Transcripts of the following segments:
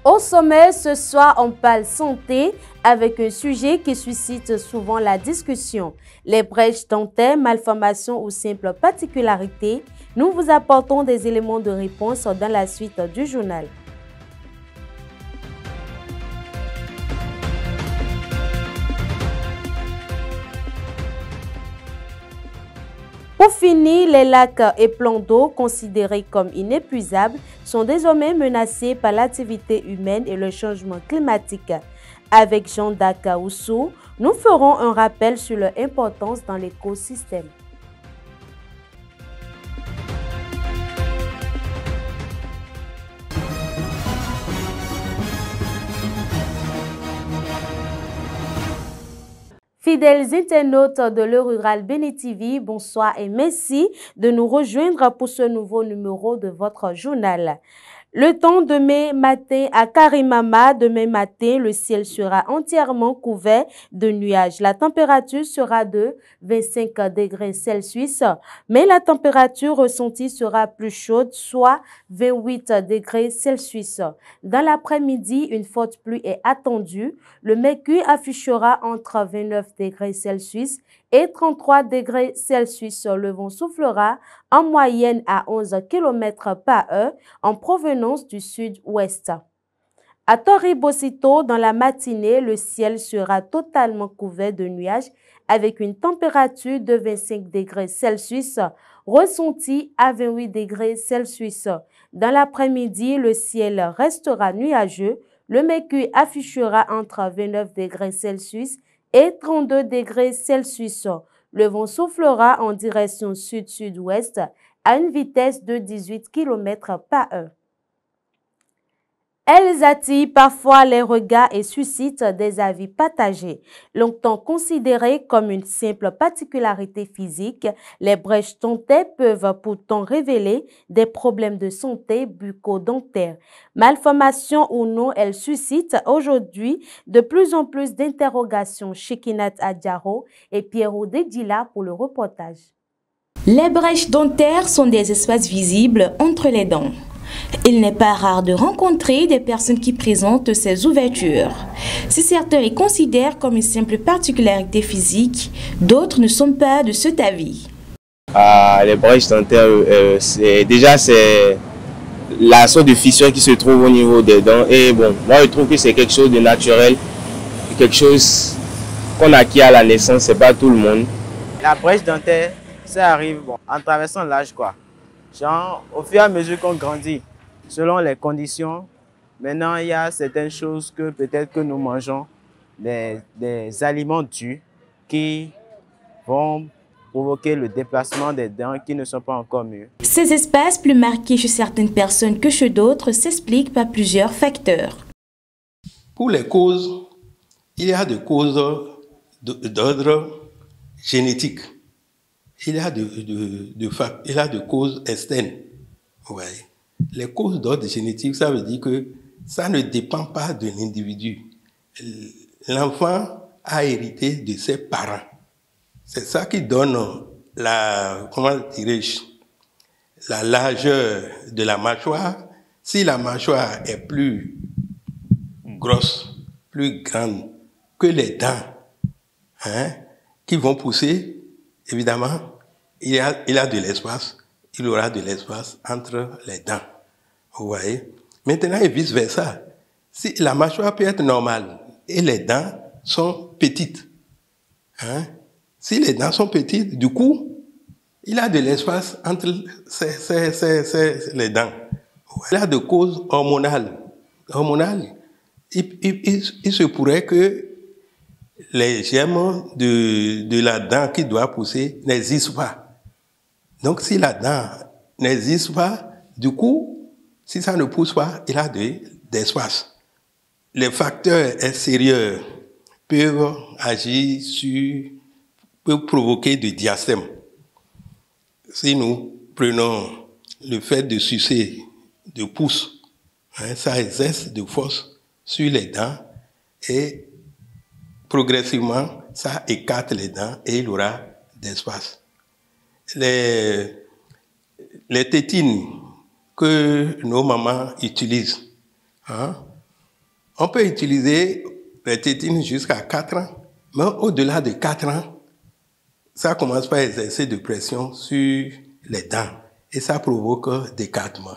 Au sommet, ce soir, on parle santé avec un sujet qui suscite souvent la discussion. Les brèches dentaires, malformations ou simples particularités. Nous vous apportons des éléments de réponse dans la suite du journal. Pour finir, les lacs et plans d'eau considérés comme inépuisables sont désormais menacés par l'activité humaine et le changement climatique. Avec Jean Dakaoussou, nous ferons un rappel sur leur importance dans l'écosystème. Fidèles internautes de Le Rural Béni TV, bonsoir et merci de nous rejoindre pour ce nouveau numéro de votre journal. Le temps demain matin à Karimama, demain matin, le ciel sera entièrement couvert de nuages. La température sera de 25 degrés Celsius, mais la température ressentie sera plus chaude, soit 28 degrés Celsius. Dans l'après-midi, une forte pluie est attendue. Le mercure affichera entre 29 degrés Celsius et 33 degrés Celsius. Le vent soufflera en moyenne à 11 km par heure en provenance du sud-ouest. À Toribosito, dans la matinée, le ciel sera totalement couvert de nuages avec une température de 25 degrés Celsius ressentie à 28 degrés Celsius. Dans l'après-midi, le ciel restera nuageux. Le mercure affichera entre 29 degrés Celsius et 32 degrés Celsius. Le vent soufflera en direction sud-sud-ouest à une vitesse de 18 km par heure. Elles attirent parfois les regards et suscitent des avis partagés. Longtemps considérées comme une simple particularité physique, les brèches dentaires peuvent pourtant révéler des problèmes de santé bucco-dentaire. Malformations ou non, elles suscitent aujourd'hui de plus en plus d'interrogations. Shekinat Adjaro et Pierrot Dedila pour le reportage. Les brèches dentaires sont des espaces visibles entre les dents. Il n'est pas rare de rencontrer des personnes qui présentent ces ouvertures. Si certains les considèrent comme une simple particularité physique, d'autres ne sont pas de cet avis. Les brèches dentaires, c'est la sorte de fissure qui se trouve au niveau des dents. Et bon, moi je trouve que c'est quelque chose de naturel, quelque chose qu'on acquiert à la naissance, c'est pas tout le monde. La brèche dentaire, ça arrive en traversant l'âge quoi. Genre, au fur et à mesure qu'on grandit, selon les conditions, maintenant il y a certaines choses que peut-être que nous mangeons, des aliments durs qui vont provoquer le déplacement des dents qui ne sont pas encore mûres. Ces espaces plus marqués chez certaines personnes que chez d'autres s'expliquent par plusieurs facteurs. Pour les causes, il y a des causes d'ordre génétique. Il y a de causes externes. Ouais. Les causes d'ordre génétique, ça veut dire que ça ne dépend pas de l'individu. L'enfant a hérité de ses parents. C'est ça qui donne la largeur de la mâchoire. Si la mâchoire est plus grosse, plus grande que les dents qui vont pousser, évidemment, il a de l'espace, il aura de l'espace entre les dents. Vous voyez? Maintenant, et vice-versa. Si la mâchoire peut être normale et les dents sont petites, si les dents sont petites, du coup, il a de l'espace entre les dents. Il a de causes hormonales. Il se pourrait que les germes de la dent qui doit pousser n'existent pas. Donc, si la dent n'existe pas, du coup, si ça ne pousse pas, il a d'espace. Les facteurs extérieurs peuvent agir peuvent provoquer des diastèmes. Si nous prenons le fait de sucer, de pouce, ça exerce de force sur les dents et progressivement, ça écarte les dents et il aura d'espace. Les tétines que nos mamans utilisent, On peut utiliser les tétines jusqu'à 4 ans, mais au-delà de 4 ans, ça commence par exercer de pression sur les dents et ça provoque des écartement.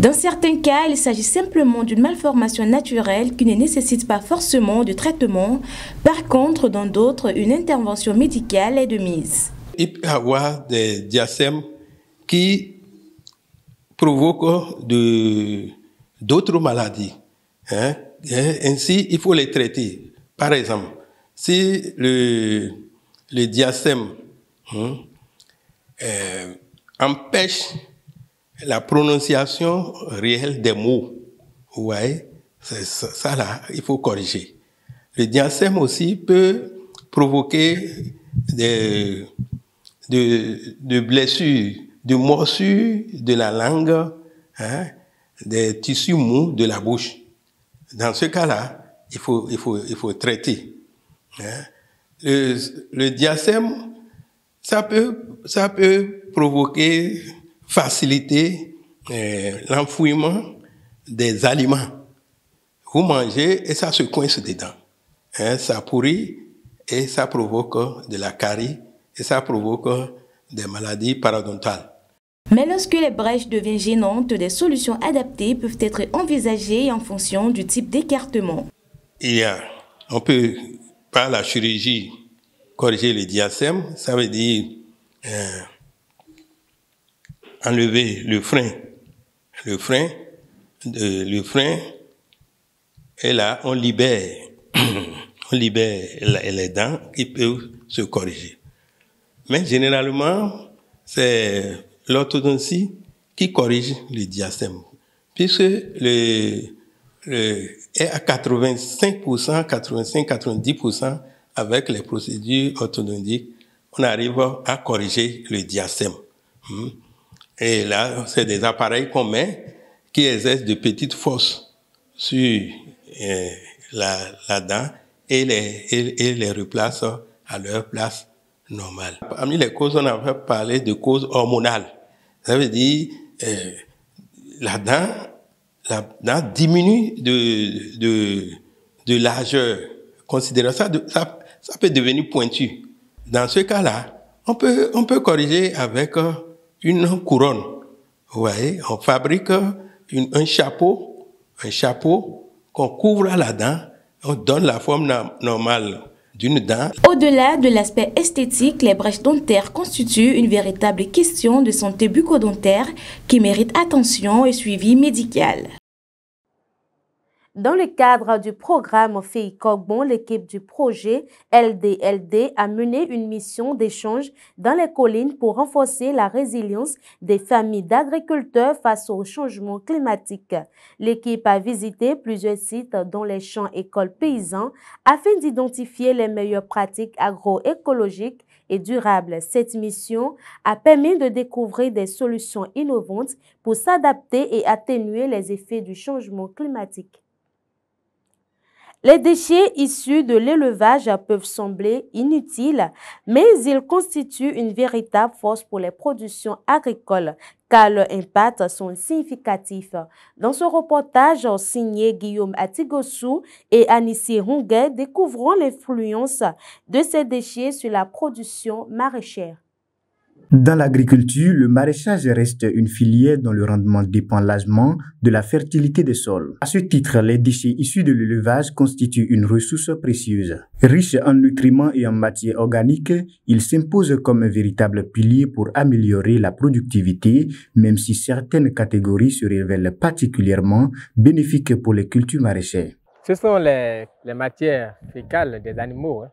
Dans certains cas, il s'agit simplement d'une malformation naturelle qui ne nécessite pas forcément de traitement. Par contre, dans d'autres, une intervention médicale est de mise. Il peut y avoir des diastèmes qui provoquent d'autres maladies. Hein? Ainsi, il faut les traiter. Par exemple, si le diastème empêche la prononciation réelle des mots, vous voyez, c'est ça là, il faut corriger. Le diastème aussi peut provoquer de blessures, de morsures de la langue, hein, des tissus mous de la bouche. Dans ce cas-là, il faut traiter. Hein. Le diastème, ça peut provoquer, faciliter l'enfouissement des aliments. Vous mangez et ça se coince dedans. Hein, ça pourrit et ça provoque de la carie et ça provoque des maladies parodontales. Mais lorsque les brèches deviennent gênantes, des solutions adaptées peuvent être envisagées en fonction du type d'écartement. On peut, par la chirurgie, corriger le diastème. Ça veut dire enlever le frein, et là, on libère les dents qui peuvent se corriger. Mais généralement, c'est l'orthodontie qui corrige le diastème, puisque est à 85-90% avec les procédures orthodontiques, on arrive à corriger le diastème. Et là, c'est des appareils qu'on met qui exercent de petites fosses sur la dent et les replacent à leur place normale. Parmi les causes, on avait parlé de causes hormonales. Ça veut dire la dent diminue de largeur. Considérant ça peut devenir pointu. Dans ce cas-là, on peut corriger avec une couronne. Vous voyez, on fabrique un chapeau qu'on couvre à la dent, on donne la forme normale d'une dent. Au-delà de l'aspect esthétique, les brèches dentaires constituent une véritable question de santé bucco-dentaire qui mérite attention et suivi médical. Dans le cadre du programme FEI Kogbon, l'équipe du projet LDLD a mené une mission d'échange dans les collines pour renforcer la résilience des familles d'agriculteurs face au changement climatique. L'équipe a visité plusieurs sites dont les champs écoles paysans afin d'identifier les meilleures pratiques agroécologiques et durables. Cette mission a permis de découvrir des solutions innovantes pour s'adapter et atténuer les effets du changement climatique. Les déchets issus de l'élevage peuvent sembler inutiles, mais ils constituent une véritable force pour les productions agricoles, car leurs impacts sont significatifs. Dans ce reportage signé Guillaume Atigossou et Anissi Ronguet, découvrons l'influence de ces déchets sur la production maraîchère. Dans l'agriculture, le maraîchage reste une filière dont le rendement dépend largement de la fertilité des sols. À ce titre, les déchets issus de l'élevage constituent une ressource précieuse. Riche en nutriments et en matières organiques, ils s'imposent comme un véritable pilier pour améliorer la productivité, même si certaines catégories se révèlent particulièrement bénéfiques pour les cultures maraîchères. Ce sont les matières fécales des animaux.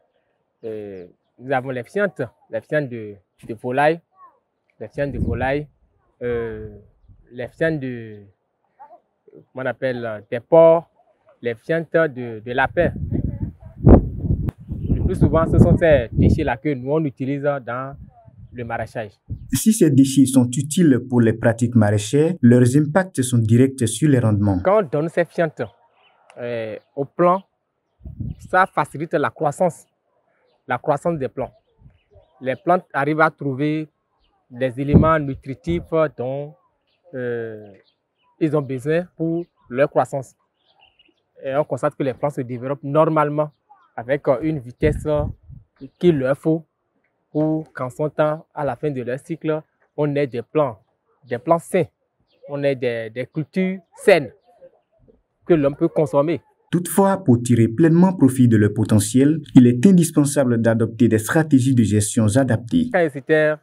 Nous avons les fientes de volaille, les fientes de volaille, les fientes qu'on appelle des porcs, les fientes de lapin. Le plus souvent, ce sont ces déchets-là que nous on utilise dans le maraîchage. Si ces déchets sont utiles pour les pratiques maraîchères, leurs impacts sont directs sur les rendements. Quand on donne ces fientes aux plants, ça facilite la croissance des plants. Les plantes arrivent à trouver des éléments nutritifs dont ils ont besoin pour leur croissance. et on constate que les plantes se développent normalement avec une vitesse qu'il leur faut pour qu'en son temps, à la fin de leur cycle, on ait des plants sains, on ait des cultures saines que l'homme peut consommer. Toutefois, pour tirer pleinement profit de leur potentiel, il est indispensable d'adopter des stratégies de gestion adaptées. Quand c'était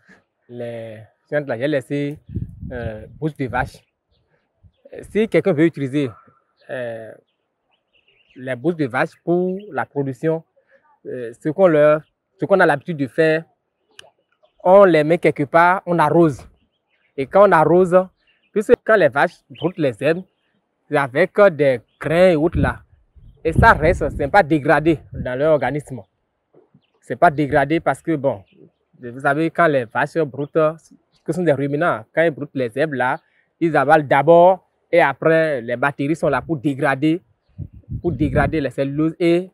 les gens de la GLSC, bouche de vache, si quelqu'un veut utiliser les bouches de vache pour la production, ce qu'on a l'habitude de faire, on les met quelque part, on arrose. Et quand on arrose, puisque quand les vaches broutent les herbes, c'est avec des grains et autres là. Et ça reste, ce n'est pas dégradé dans leur organisme. Ce n'est pas dégradé parce que, bon, vous savez, quand les vaches broutent, ce sont des ruminants, quand ils broutent les herbes là, ils avalent d'abord et après, les bactéries sont là pour dégrader les celluloses et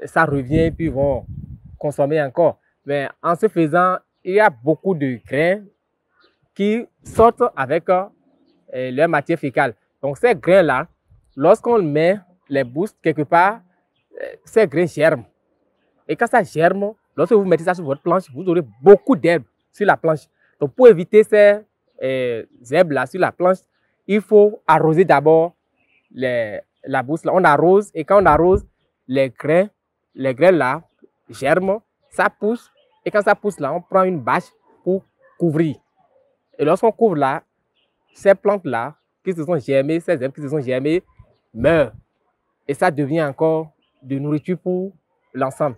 ça revient puis ils vont consommer encore. Mais en ce faisant, il y a beaucoup de grains qui sortent avec leur matière fécale. Donc ces grains-là, lorsqu'on met les bouches quelque part, ces grains germent. Et quand ça germe, lorsque vous mettez ça sur votre planche, vous aurez beaucoup d'herbes sur la planche. Donc pour éviter ces herbes-là sur la planche, il faut arroser d'abord la bouche. On arrose et quand on arrose, les grains là germent, ça pousse. Et quand ça pousse là, on prend une bâche pour couvrir. Et lorsqu'on couvre là, ces plantes-là qui se sont germées, ces herbes qui se sont germées, meurent. Et ça devient encore de nourriture pour l'ensemble.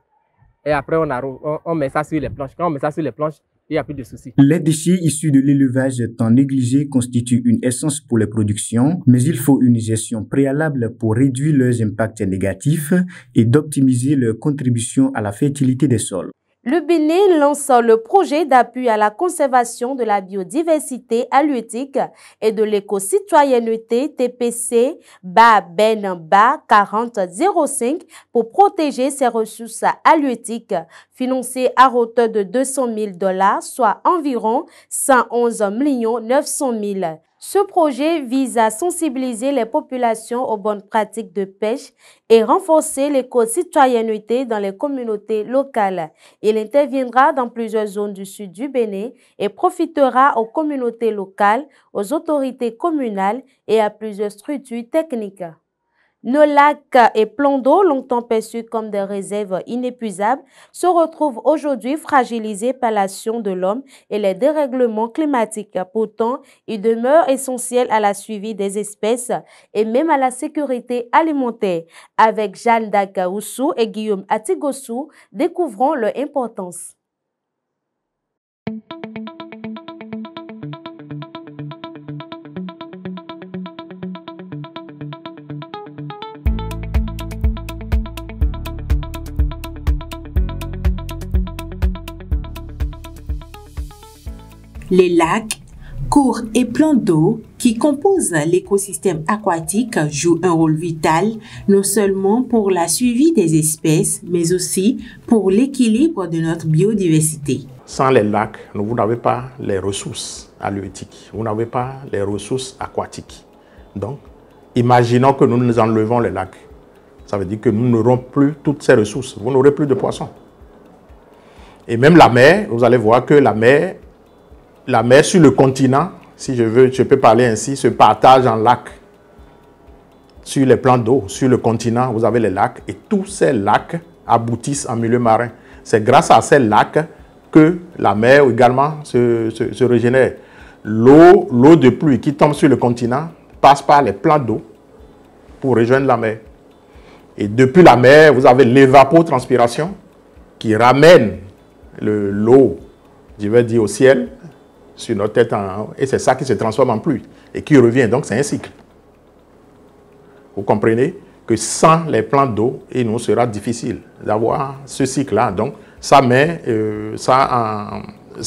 Et après, on met ça sur les planches. Quand on met ça sur les planches, il n'y a plus de soucis. Les déchets issus de l'élevage tant négligés constituent une essence pour les productions, mais il faut une gestion préalable pour réduire leurs impacts négatifs et d'optimiser leur contribution à la fertilité des sols. Le Bénin lance le projet d'appui à la conservation de la biodiversité halieutique et de l'éco-citoyenneté TPC BA 4005 pour protéger ses ressources halieutiques, financé à hauteur de $200 000, soit environ 111 900 000. Ce projet vise à sensibiliser les populations aux bonnes pratiques de pêche et renforcer l'éco-citoyenneté dans les communautés locales. Il interviendra dans plusieurs zones du sud du Bénin et profitera aux communautés locales, aux autorités communales et à plusieurs structures techniques. Nos lacs et plans d'eau, longtemps perçus comme des réserves inépuisables, se retrouvent aujourd'hui fragilisés par l'action de l'homme et les dérèglements climatiques. Pourtant, ils demeurent essentiels à la suivi des espèces et même à la sécurité alimentaire. Avec Jeanne Dakaoussou et Guillaume Atigossou, découvrons leur importance. Les lacs, cours et plans d'eau qui composent l'écosystème aquatique jouent un rôle vital non seulement pour la suivi des espèces, mais aussi pour l'équilibre de notre biodiversité. Sans les lacs, vous n'avez pas les ressources halieutiques, vous n'avez pas les ressources aquatiques. Donc, imaginons que nous enlevons les lacs. Ça veut dire que nous n'aurons plus toutes ces ressources, vous n'aurez plus de poissons. Et même la mer, vous allez voir que la mer sur le continent, si je peux parler ainsi, se partage en lacs. Sur les plans d'eau, sur le continent, vous avez les lacs et tous ces lacs aboutissent en milieu marin. C'est grâce à ces lacs que la mer également se régénère. L'eau de pluie qui tombe sur le continent passe par les plans d'eau pour rejoindre la mer. Et depuis la mer, vous avez l'évapotranspiration qui ramène l'eau, je vais dire, au ciel, sur notre tête en haut, et c'est ça qui se transforme en pluie et qui revient. Donc c'est un cycle. Vous comprenez que sans les plans d'eau, il nous sera difficile d'avoir ce cycle-là. Donc ça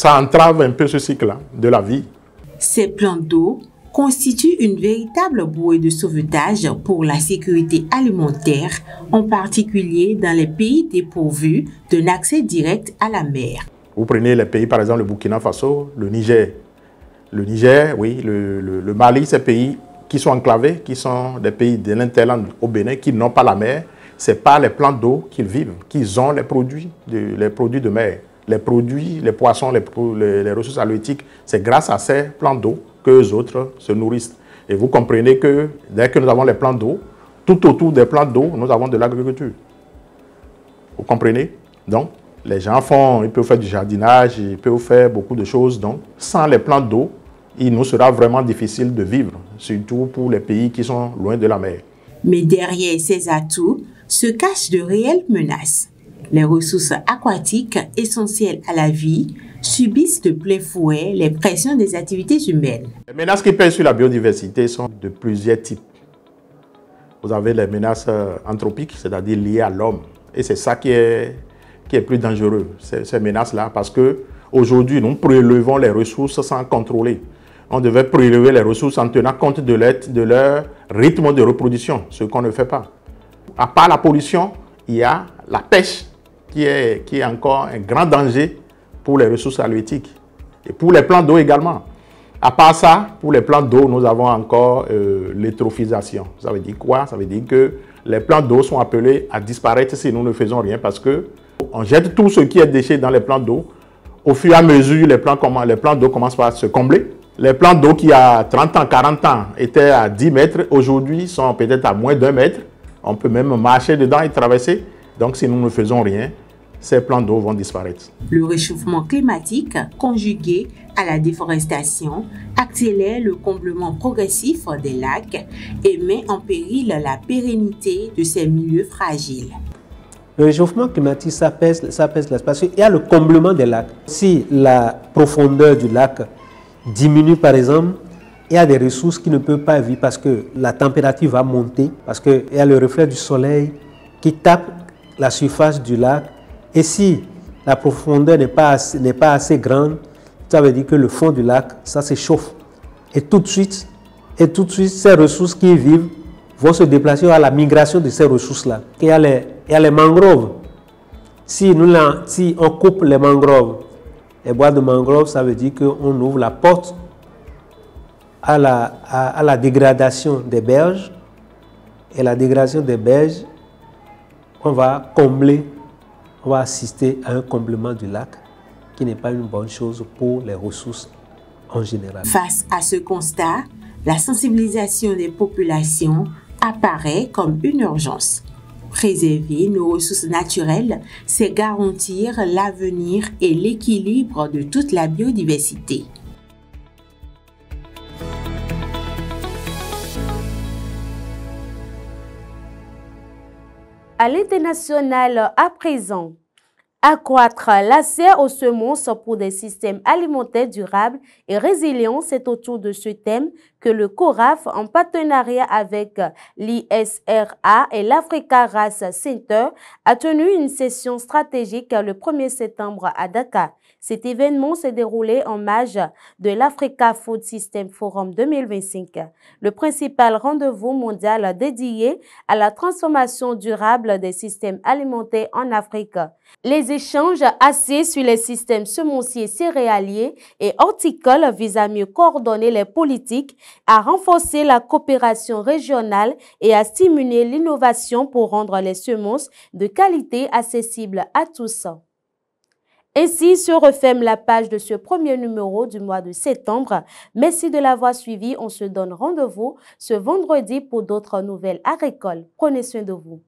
entrave un peu ce cycle-là de la vie. Ces plans d'eau constituent une véritable bouée de sauvetage pour la sécurité alimentaire, en particulier dans les pays dépourvus d'un accès direct à la mer. Vous prenez les pays, par exemple le Burkina Faso, le Niger. Le Niger, oui, le Mali, ces pays qui sont enclavés, qui sont des pays de l'Interland au Bénin, qui n'ont pas la mer, c'est par les plans d'eau qu'ils vivent, qu'ils ont les produits de mer. Les produits, les poissons, les ressources halieutiques, c'est grâce à ces plans d'eau que les autres se nourrissent. Et vous comprenez que dès que nous avons les plans d'eau, tout autour des plans d'eau, nous avons de l'agriculture. Vous comprenez? Donc, les gens ils peuvent faire du jardinage, ils peuvent faire beaucoup de choses. Donc, sans les plans d'eau, il nous sera vraiment difficile de vivre, surtout pour les pays qui sont loin de la mer. Mais derrière ces atouts se cachent de réelles menaces. Les ressources aquatiques, essentielles à la vie, subissent de plein fouet les pressions des activités humaines. Les menaces qui pèsent sur la biodiversité sont de plusieurs types. Vous avez les menaces anthropiques, c'est-à-dire liées à l'homme. Et c'est ça qui est plus dangereux, ces menaces-là, parce qu'aujourd'hui, nous prélevons les ressources sans contrôler. On devait prélever les ressources en tenant compte de leur rythme de reproduction, ce qu'on ne fait pas. À part la pollution, il y a la pêche qui est encore un grand danger pour les ressources halieutiques et pour les plans d'eau également. À part ça, pour les plans d'eau, nous avons encore l'eutrophisation. Ça veut dire quoi? Ça veut dire que les plans d'eau sont appelés à disparaître si nous ne faisons rien parce qu'on jette tout ce qui est déchet dans les plans d'eau. Au fur et à mesure, les plans d'eau commencent par se combler. Les plans d'eau qui, à 30 ans, 40 ans, étaient à 10 mètres, aujourd'hui sont peut-être à moins d'1 mètre. On peut même marcher dedans et traverser. Donc, si nous ne faisons rien, ces plans d'eau vont disparaître. Le réchauffement climatique, conjugué à la déforestation, accélère le comblement progressif des lacs et met en péril la pérennité de ces milieux fragiles. Le réchauffement climatique, ça pèse l'espace. Il y a le comblement des lacs. Si la profondeur du lac diminue, par exemple, il y a des ressources qui ne peuvent pas vivre parce que la température va monter, parce qu'il y a le reflet du soleil qui tape la surface du lac. Et si la profondeur n'est pas assez grande, ça veut dire que le fond du lac, ça s'échauffe. Et tout de suite, ces ressources qui y vivent vont se déplacer à la migration de ces ressources-là. Il y a les mangroves. Si on coupe les mangroves, les bois de mangroves, ça veut dire qu'on ouvre la porte à la dégradation des berges. Et la dégradation des berges, on va assister à un comblement du lac qui n'est pas une bonne chose pour les ressources en général. Face à ce constat, la sensibilisation des populations apparaît comme une urgence. Préserver nos ressources naturelles, c'est garantir l'avenir et l'équilibre de toute la biodiversité. À l'international, à présent, accroître l'accès aux semences pour des systèmes alimentaires durables et résilients, c'est autour de ce thème que le CORAF, en partenariat avec l'ISRA et l'Africa Race Center, a tenu une session stratégique le 1er septembre à Dakar. Cet événement s'est déroulé en marge de l'Africa Food System Forum 2025, le principal rendez-vous mondial dédié à la transformation durable des systèmes alimentaires en Afrique. Les échanges axés sur les systèmes semenciers, céréaliers et horticoles visent à mieux coordonner les politiques, à renforcer la coopération régionale et à stimuler l'innovation pour rendre les semences de qualité accessibles à tous. Ainsi se referme la page de ce premier numéro du mois de septembre. Merci de l'avoir suivi. On se donne rendez-vous ce vendredi pour d'autres nouvelles agricoles. Prenez soin de vous.